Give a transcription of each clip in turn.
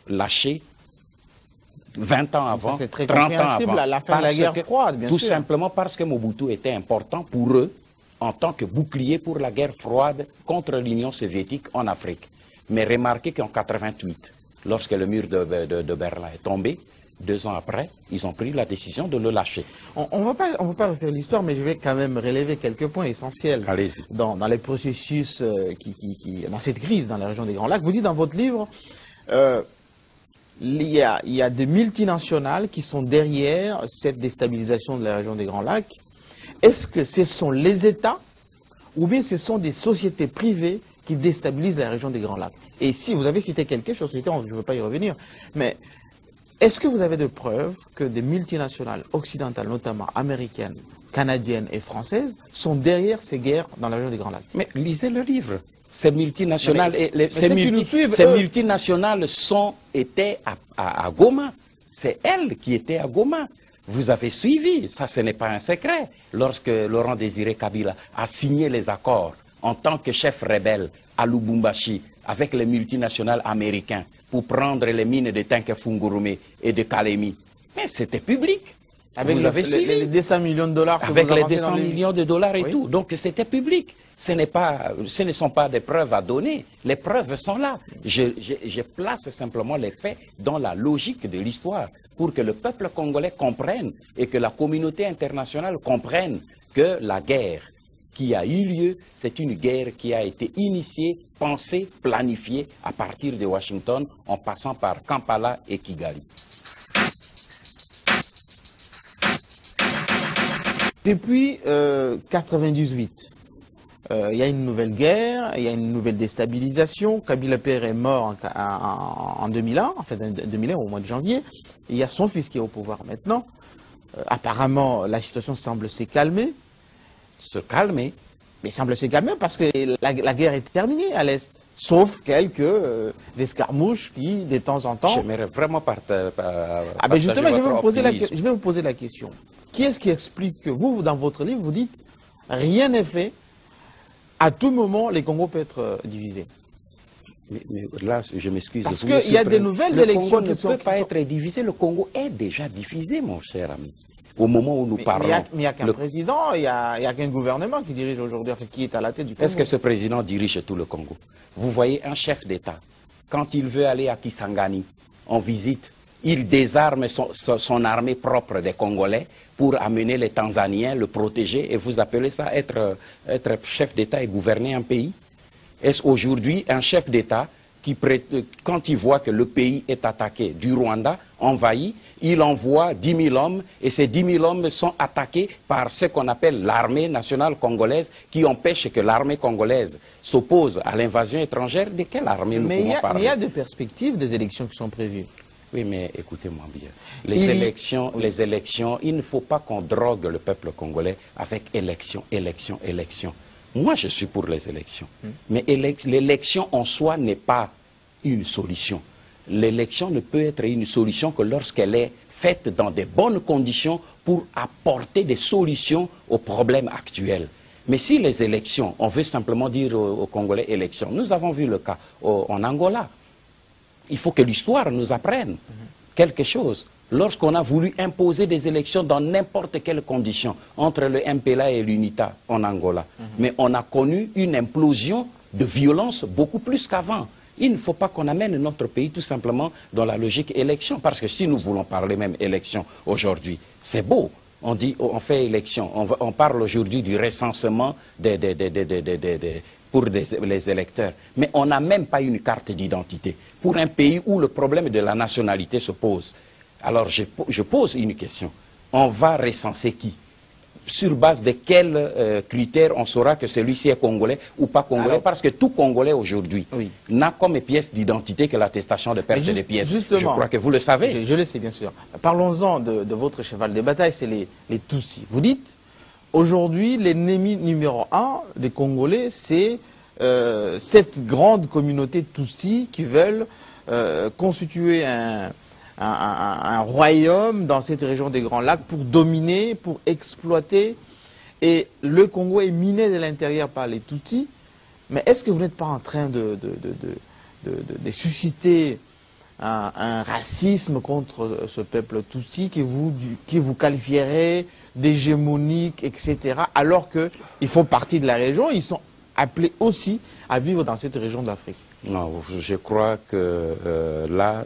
lâché 20 ans avant, c'est très 30 ans avant. à la fin de la guerre froide, bien sûr. Tout simplement parce que Mobutu était important pour eux en tant que bouclier pour la guerre froide contre l'Union soviétique en Afrique. Mais remarquez qu'en 88, lorsque le mur de Berlin est tombé, 2 ans après, ils ont pris la décision de le lâcher. On ne va pas refaire l'histoire, mais je vais quand même relever quelques points essentiels dans les processus dans cette crise dans la région des Grands Lacs. Vous dites dans votre livre, il y a des multinationales qui sont derrière cette déstabilisation de la région des Grands Lacs. Est-ce que ce sont les États ou bien ce sont des sociétés privées qui déstabilisent la région des Grands Lacs? Et si vous avez cité quelques sociétés, je ne veux pas y revenir, mais est-ce que vous avez de preuves que des multinationales occidentales, notamment américaines, canadiennes et françaises, sont derrière ces guerres dans la région des Grands Lacs? Mais lisez le livre. Ces multinationales, multinationales étaient à Goma. C'est elles qui étaient à Goma. Vous avez suivi, ça ce n'est pas un secret, lorsque Laurent Désiré Kabila a signé les accords en tant que chef rebelle à Lubumbashi avec les multinationales américains pour prendre les mines de Tenke-Fungurume et de Kalemi. Mais c'était public. Avec les 200 millions de dollars. Avec les 200 millions de dollars et tout. Donc c'était public. Ce ne sont pas des preuves à donner. Les preuves sont là. Je place simplement les faits dans la logique de l'histoire pour que le peuple congolais comprenne et que la communauté internationale comprenne que la guerre qui a eu lieu, c'est une guerre qui a été initiée, pensée, planifiée à partir de Washington en passant par Kampala et Kigali. Depuis 1998, il y a une nouvelle guerre, il y a une nouvelle déstabilisation. Kabila Père est mort en 2001, en fait 2001 au mois de janvier. Il y a son fils qui est au pouvoir maintenant. Apparemment, la situation semble se calmer. Se calmer? Mais semble se calmer parce que la guerre est terminée à l'Est. Sauf quelques escarmouches qui, de temps en temps... J'aimerais vraiment partager justement, je vais vous poser la question. Qui est-ce qui explique que vous, dans votre livre, vous dites rien n'est fait, à tout moment, les Congos peuvent être divisés? Mais là, je m'excuse. Parce qu'il y a des nouvelles élections qui ne peuvent pas être divisées. Le Congo est déjà divisé, mon cher ami. Au moment où nous parlons. Mais il n'y a qu'un président, il n'y a qu'un gouvernement qui dirige aujourd'hui, qui est à la tête du Congo. Est-ce que ce président dirige tout le Congo? Vous voyez un chef d'État, quand il veut aller à Kisangani en visite, il désarme son armée propre des Congolais pour amener les Tanzaniens, le protéger, et vous appelez ça être chef d'État et gouverner un pays? Est-ce aujourd'hui un chef d'État qui, quand il voit que le pays est attaqué, du Rwanda, envahi, il envoie 10 000 hommes, et ces 10 000 hommes sont attaqués par ce qu'on appelle l'armée nationale congolaise, qui empêche que l'armée congolaise s'oppose à l'invasion étrangère? De quelle armée nous pouvons parler? Mais il y a des perspectives des élections qui sont prévues. Oui, mais écoutez-moi bien. Les élections, il ne faut pas qu'on drogue le peuple congolais avec élection. Moi, je suis pour les élections. Mais l'élection en soi n'est pas une solution. L'élection ne peut être une solution que lorsqu'elle est faite dans de bonnes conditions pour apporter des solutions aux problèmes actuels. Mais si les élections, on veut simplement dire aux Congolais élections, nous avons vu le cas en Angola. Il faut que l'histoire nous apprenne quelque chose. Lorsqu'on a voulu imposer des élections dans n'importe quelle condition entre le MPLA et l'UNITA en Angola, mais on a connu une implosion de violence beaucoup plus qu'avant. Il ne faut pas qu'on amène notre pays tout simplement dans la logique élection, parce que si nous voulons parler même élection aujourd'hui, c'est beau. On dit, on fait élection, on parle aujourd'hui du recensement pour les électeurs. Mais on n'a même pas une carte d'identité pour un pays où le problème de la nationalité se pose. Alors je pose une question. On va recenser qui? Sur base de quels critères on saura que celui-ci est congolais ou pas congolais? Alors, parce que tout Congolais aujourd'hui n'a comme pièce d'identité que l'attestation de perte des pièces. Je crois que vous le savez. Je le sais, bien sûr. Parlons-en de votre cheval de bataille, c'est les Tutsis. Vous dites, aujourd'hui, l'ennemi numéro 1 des Congolais, c'est cette grande communauté Tutsi qui veulent constituer un royaume dans cette région des Grands Lacs pour dominer, pour exploiter. Et le Congo est miné de l'intérieur par les Tutsis. Mais est-ce que vous n'êtes pas en train de susciter un racisme contre ce peuple Tutsi qui vous qualifierait d'hégémonique, etc. Alors qu'ils font partie de la région, ils sont appelés aussi à vivre dans cette région d'Afrique. Non, je crois que là,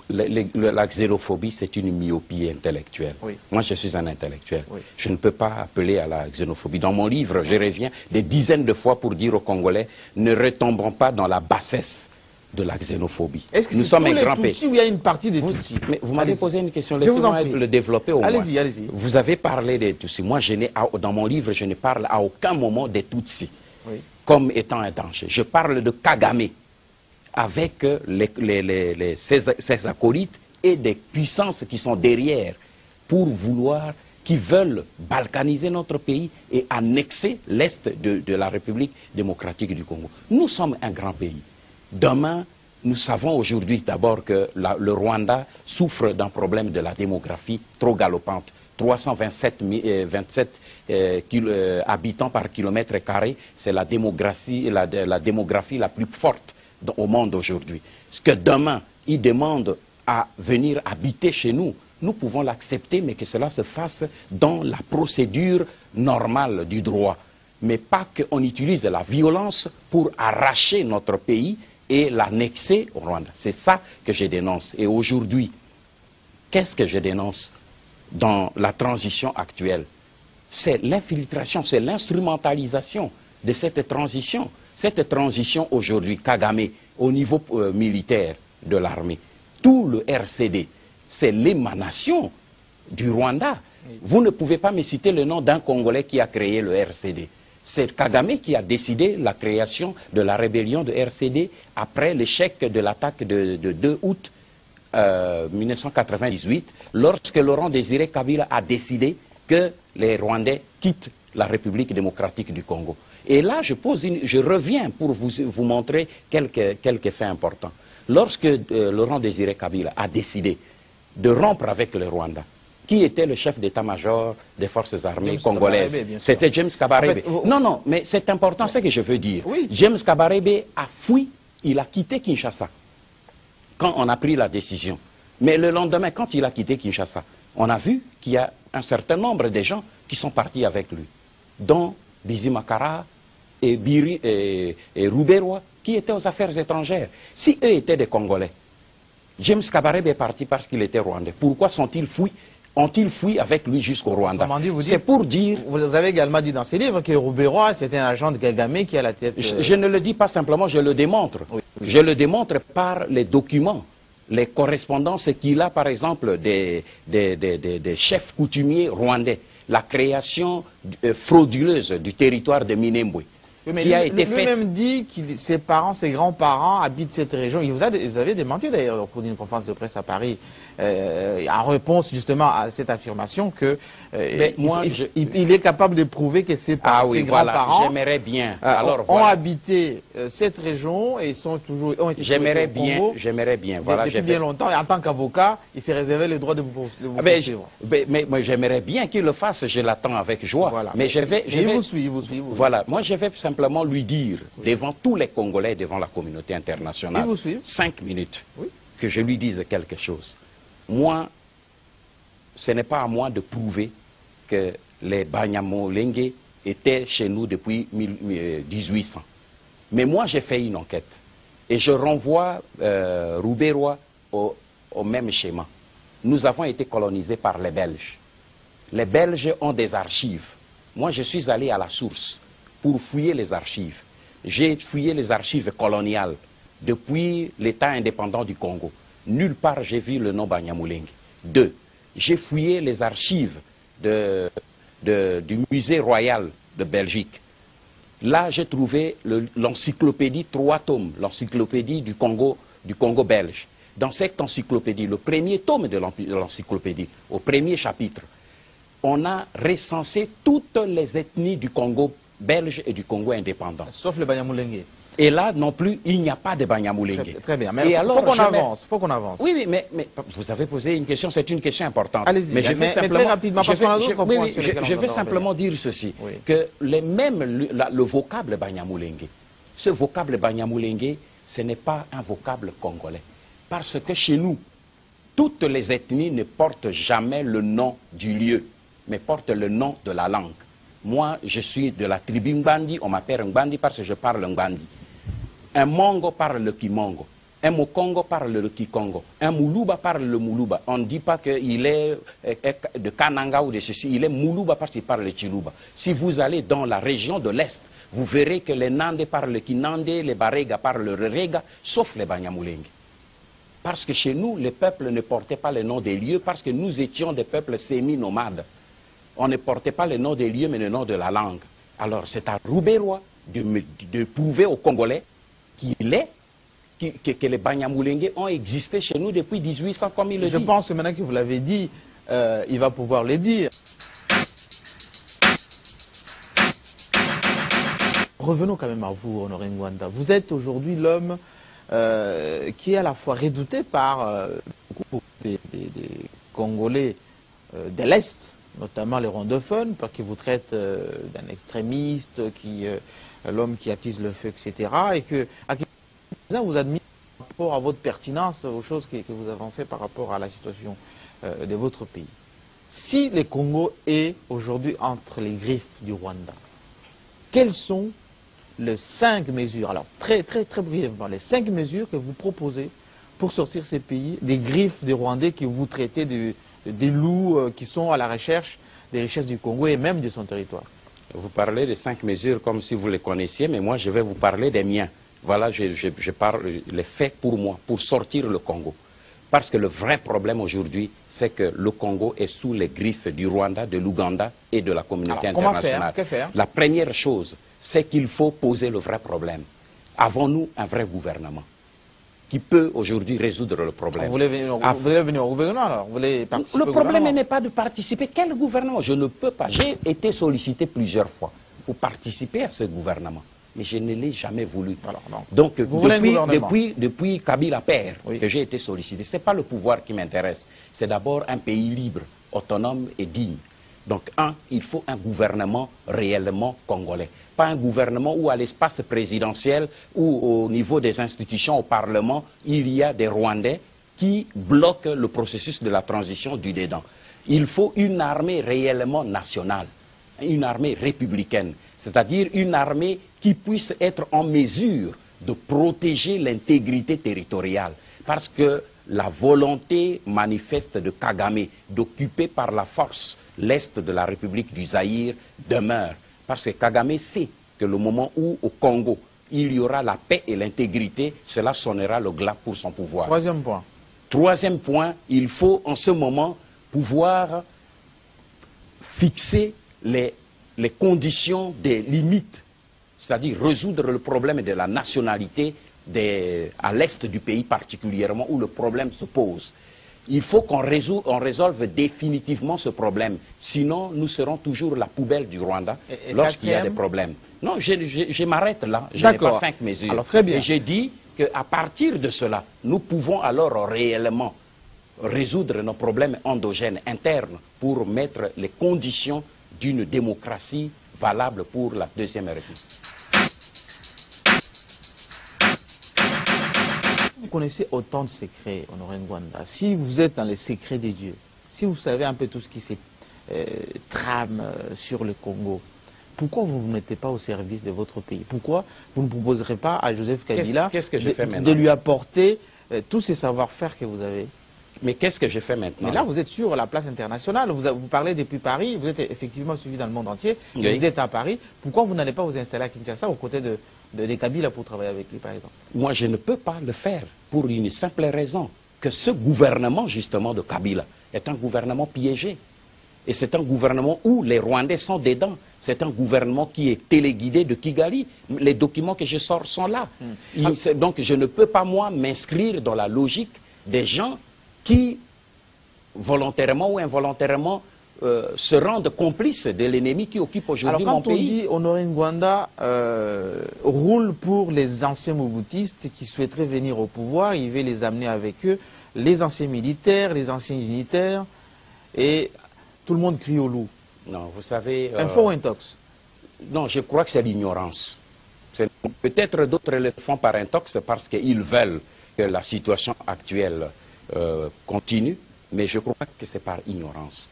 la xénophobie, c'est une myopie intellectuelle. Oui. Moi, je suis un intellectuel. Oui. Je ne peux pas appeler à la xénophobie. Dans mon livre, je reviens des dizaines de fois pour dire aux Congolais, ne retombons pas dans la bassesse de la xénophobie. Est-ce que nous c'est sommes tous un les grand pays. Tutsis ou il y a une partie des Tutsis? Mais vous m'avez posé une question, Je vous en laissez-moi prie. le développer au moins. Allez-y, allez-y. Vous avez parlé des Tutsis. Moi, dans mon livre, je ne parle à aucun moment des Tutsis Oui. comme étant un danger. Je parle de Kagame avec ses acolytes et des puissances qui sont derrière qui veulent balkaniser notre pays et annexer l'Est de la République démocratique du Congo. Nous sommes un grand pays. Demain, nous savons aujourd'hui d'abord que le Rwanda souffre d'un problème de la démographie trop galopante. 327 habitants par kilomètre carré, c'est la démographie la plus forte au monde aujourd'hui. Ce que demain, ils demandent à venir habiter chez nous, nous pouvons l'accepter, mais que cela se fasse dans la procédure normale du droit. Mais pas qu'on utilise la violence pour arracher notre pays et l'annexer au Rwanda. C'est ça que je dénonce. Et aujourd'hui, qu'est-ce que je dénonce dans la transition actuelle? C'est l'infiltration, c'est l'instrumentalisation de cette transition. Cette transition aujourd'hui, Kagame, au niveau militaire de l'armée, tout le RCD, c'est l'émanation du Rwanda. Vous ne pouvez pas me citer le nom d'un Congolais qui a créé le RCD. C'est Kagame qui a décidé la création de la rébellion de RCD après l'échec de l'attaque de 2 août 1998, lorsque Laurent Désiré Kabila a décidé que les Rwandais quittent la République démocratique du Congo. Et là, je reviens pour vous montrer quelques faits importants. Lorsque Laurent Désiré Kabila a décidé de rompre avec le Rwanda, qui était le chef d'état-major des forces armées congolaises? C'était James Kabarebe. En fait, non, mais c'est important, ce que je veux dire. Oui. James Kabarebe a fui, il a quitté Kinshasa quand on a pris la décision. Mais le lendemain, quand il a quitté Kinshasa, on a vu qu'il y a un certain nombre de gens qui sont partis avec lui, dont Bizi Makara et Rouberoi, qui étaient aux affaires étrangères. Si eux étaient des Congolais, James Kabarebe est parti parce qu'il était rwandais. Pourquoi ont-ils fui avec lui jusqu'au Rwanda? C'est pour dire... Vous avez également dit dans ces livres que Rouberoi, c'était un agent de Kagame qui a la tête... Je ne le dis pas simplement, je le démontre. Oui. Je le démontre par les documents, les correspondances qu'il a, par exemple, des chefs coutumiers rwandais. La création frauduleuse du territoire de Minembwe. Oui, mais qui a été faite. Lui-même dit que ses parents, ses grands-parents habitent cette région. Vous avez démenti d'ailleurs au cours d'une conférence de presse à Paris, en réponse justement à cette affirmation que il est capable de prouver que ses grands-parents ont habité cette région et ont été J'aimerais bien. Voilà, depuis bien longtemps. Et en tant qu'avocat, il s'est réservé le droit de vous poursuivre. Mais j'aimerais bien qu'il le fasse. Je l'attends avec joie. Voilà. Mais il vous suit. Voilà. Moi, je vais simplement lui dire, devant tous les Congolais, devant la communauté internationale, 5 minutes, que je lui dise quelque chose. Moi, ce n'est pas à moi de prouver que les Banyamulenge étaient chez nous depuis 1800. Mais moi, j'ai fait une enquête. Et je renvoie Rouberoi au même schéma. Nous avons été colonisés par les Belges. Les Belges ont des archives. Moi, je suis allé à la source pour fouiller les archives. J'ai fouillé les archives coloniales depuis l'État indépendant du Congo. Nulle part j'ai vu le nom Banyamulenge. 2. J'ai fouillé les archives du musée royal de Belgique. Là, j'ai trouvé l'encyclopédie 3 tomes, l'encyclopédie du Congo belge. Dans cette encyclopédie, le premier tome de l'encyclopédie, au premier chapitre, on a recensé toutes les ethnies du Congo belge et du Congo indépendant. Sauf le Banyamulenge. Et là, non plus, il n'y a pas de Banyamulenge. Très bien, mais il faut qu'on avance. Oui, mais vous avez posé une question, c'est une question importante. Allez-y, mais très rapidement, parce qu'on a d'autres points sur lesquels je vais simplement dire ceci, que le vocable Banyamulenge, ce vocable Banyamulenge, ce n'est pas un vocable congolais. Parce que chez nous, toutes les ethnies ne portent jamais le nom du lieu, mais portent le nom de la langue. Moi, je suis de la tribu Ngbandi, on m'appelle Ngbandi parce que je parle Ngbandi. Un Mongo parle le Kimongo. Un Mokongo parle le Kikongo. Un Moulouba parle le Moulouba. On ne dit pas qu'il est de Kananga ou de ceci. Il est Moulouba parce qu'il parle le Chilouba. Si vous allez dans la région de l'Est, vous verrez que les Nandé parlent le Kinandé, les Barega parlent le Rega, sauf les Banyamulenge. Parce que chez nous, les peuples ne portaient pas le nom des lieux, parce que nous étions des peuples semi-nomades. On ne portait pas le nom des lieux, mais le nom de la langue. Alors c'est à Rouberois de prouver aux Congolais que les Banyamulenge ont existé chez nous depuis 1800, comme il le dit. Je pense que maintenant que vous l'avez dit, il va pouvoir le dire. Revenons quand même à vous, Honoré Ngwanda. Vous êtes aujourd'hui l'homme qui est à la fois redouté par beaucoup des Congolais de l'Est, notamment les rwandophones, parce qu'ils vous traitent d'un extrémiste, l'homme qui attise le feu, etc. Et que vous admirez par rapport à votre pertinence aux choses que vous avancez par rapport à la situation de votre pays. Si le Congo est aujourd'hui entre les griffes du Rwanda, quelles sont les 5 mesures, alors très brièvement, les 5 mesures que vous proposez pour sortir ces pays des griffes des Rwandais qui vous traitez des loups qui sont à la recherche des richesses du Congo et même de son territoire? Vous parlez des 5 mesures comme si vous les connaissiez, mais moi je vais vous parler des miens. Voilà, je parle les faits pour moi, pour sortir le Congo. Parce que le vrai problème aujourd'hui, c'est que le Congo est sous les griffes du Rwanda, de l'Ouganda et de la communauté internationale. Que faire? La première chose, c'est qu'il faut poser le vrai problème. Avons-nous un vrai gouvernement qui peut aujourd'hui résoudre le problème? Vous voulez venir au gouvernement alors? Vous voulez participer Le problème n'est pas de participer. Quel gouvernement? Je ne peux pas. J'ai été sollicité plusieurs fois pour participer à ce gouvernement. Mais je ne l'ai jamais voulu. Alors, donc, depuis Kabila père, que j'ai été sollicité, ce n'est pas le pouvoir qui m'intéresse. C'est d'abord un pays libre, autonome et digne. Donc, il faut un gouvernement réellement congolais. Pas un gouvernement où à l'espace présidentiel ou au niveau des institutions, au Parlement, il y a des Rwandais qui bloquent le processus de la transition du dedans. Il faut une armée réellement nationale, une armée républicaine, c'est-à-dire une armée qui puisse être en mesure de protéger l'intégrité territoriale. Parce que la volonté manifeste de Kagame d'occuper par la force l'est de la République du Zaïre demeure. Parce que Kagame sait que le moment où, au Congo, il y aura la paix et l'intégrité, cela sonnera le glas pour son pouvoir. Troisième point. Troisième point, il faut en ce moment pouvoir fixer les conditions des limites, c'est-à-dire résoudre le problème de la nationalité à l'est du pays particulièrement où le problème se pose. Il faut qu'on résolve définitivement ce problème, sinon nous serons toujours la poubelle du Rwanda lorsqu'il y a des problèmes. Non, je m'arrête là, je n'ai pas 5 mesures. Alors, très bien. Et j'ai dit qu'à partir de cela, nous pouvons alors réellement résoudre nos problèmes endogènes, internes, pour mettre les conditions d'une démocratie valable pour la Deuxième République. Vous connaissez autant de secrets, Honoré Ngwanda. Si vous êtes dans les secrets des dieux, si vous savez un peu tout ce qui se trame sur le Congo, pourquoi vous ne vous mettez pas au service de votre pays? Pourquoi vous ne proposerez pas à Joseph Kabila de lui apporter tous ces savoir-faire que vous avez? Mais qu'est-ce que je fais maintenant? Mais là, vous êtes sur la place internationale, vous parlez depuis Paris, vous êtes effectivement suivi dans le monde entier, oui. Vous êtes à Paris. Pourquoi vous n'allez pas vous installer à Kinshasa aux côtés de Kabila pour travailler avec lui, par exemple? Moi, je ne peux pas le faire pour une simple raison, que ce gouvernement, justement, de Kabila est un gouvernement piégé. Et c'est un gouvernement où les Rwandais sont dedans. C'est un gouvernement qui est téléguidé de Kigali. Les documents que je sors sont là. Donc, je ne peux pas, moi, m'inscrire dans la logique des gens qui, volontairement ou involontairement, se rendent complices de l'ennemi qui occupe aujourd'hui mon pays. Alors quand on dit Honoré Ngwanda roule pour les anciens mobutistes qui souhaiteraient venir au pouvoir, il veut les amener avec eux, les anciens militaires, les anciens unitaires, et tout le monde crie au loup. Non, vous savez... Info ou intox? Non, je crois que c'est l'ignorance. Peut-être d'autres le font par intox parce qu'ils veulent. que la situation actuelle continue, mais je crois que c'est par ignorance.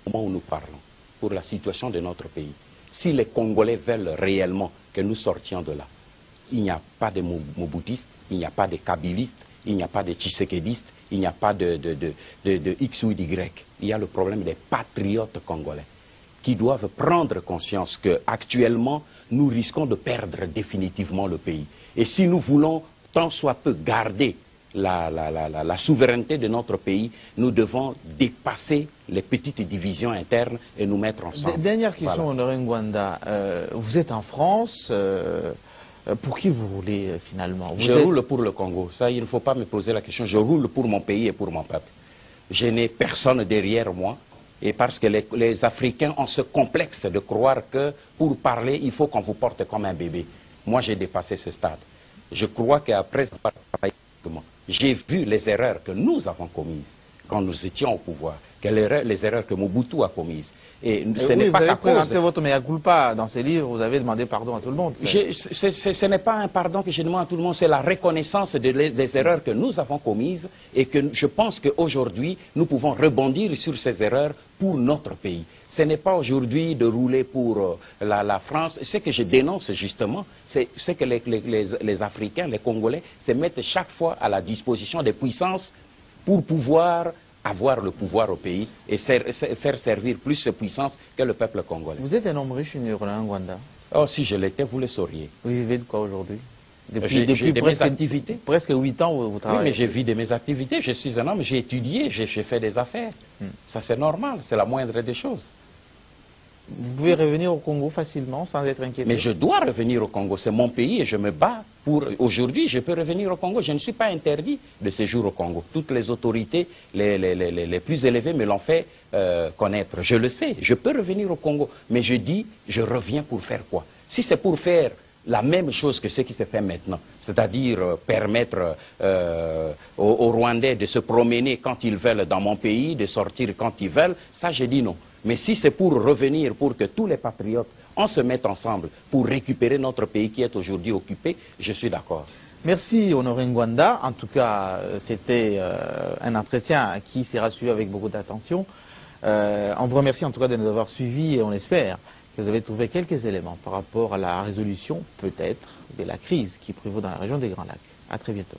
Au moment où nous parlons, pour la situation de notre pays, si les Congolais veulent réellement que nous sortions de là, il n'y a pas de Moboutistes, il n'y a pas de Kabylistes, il n'y a pas de Tshisekédistes, il n'y a pas de X ou Y. Il y a le problème des patriotes congolais qui doivent prendre conscience qu'actuellement, nous risquons de perdre définitivement le pays. Et si nous voulons tant soit peu garder la souveraineté de notre pays, nous devons dépasser les petites divisions internes et nous mettre ensemble. Dernière question, Honoré Ngwanda. Vous êtes en France, pour qui vous roulez finalement? Je roule pour le Congo. Ça, il ne faut pas me poser la question. Je roule pour mon pays et pour mon peuple. Je n'ai personne derrière moi. Et parce que les Africains ont ce complexe de croire que pour parler, il faut qu'on vous porte comme un bébé. Moi, j'ai dépassé ce stade. Je crois qu'après avoir travaillé, j'ai vu les erreurs que nous avons commises quand nous étions au pouvoir, les erreurs que Mobutu a commises. Et ce n'est pas vous avez qu'à présenté votre mea culpa dans ces livres, vous avez demandé pardon à tout le monde. Ce n'est pas un pardon que je demande à tout le monde, c'est la reconnaissance des erreurs que nous avons commises et que je pense qu'aujourd'hui, nous pouvons rebondir sur ces erreurs pour notre pays. Ce n'est pas aujourd'hui de rouler pour la France. Ce que je dénonce justement, c'est que les Africains, les Congolais, se mettent chaque fois à la disposition des puissances pour pouvoir avoir le pouvoir au pays et faire servir plus de puissance que le peuple congolais. Vous êtes un homme riche, Honoré Ngwanda. Oh, si je l'étais, vous le sauriez. Vous vivez de quoi aujourd'hui? Depuis mes activités. Presque 8 ans, vous travaillez. Oui, mais j'ai vu de mes activités. Je suis un homme, j'ai étudié, j'ai fait des affaires. Ça, c'est normal, c'est la moindre des choses. Vous pouvez revenir au Congo facilement, sans être inquiété? Mais je dois revenir au Congo, c'est mon pays et je me bats pour... Aujourd'hui, je peux revenir au Congo. Je ne suis pas interdit de séjour au Congo. Toutes les autorités les plus élevées me l'ont fait connaître. Je le sais, je peux revenir au Congo. Mais je dis, je reviens pour faire quoi? Si c'est pour faire la même chose que ce qui se fait maintenant, c'est-à-dire permettre aux Rwandais de se promener quand ils veulent dans mon pays, de sortir quand ils veulent, ça je dis non. Mais si c'est pour revenir, pour que tous les patriotes, on se mette ensemble pour récupérer notre pays qui est aujourd'hui occupé, je suis d'accord. Merci Honoré Ngwanda. En tout cas, c'était un entretien qui sera suivi avec beaucoup d'attention. On vous remercie en tout cas de nous avoir suivis et on espère que vous avez trouvé quelques éléments par rapport à la résolution, peut-être, de la crise qui prévaut dans la région des Grands Lacs. À très bientôt.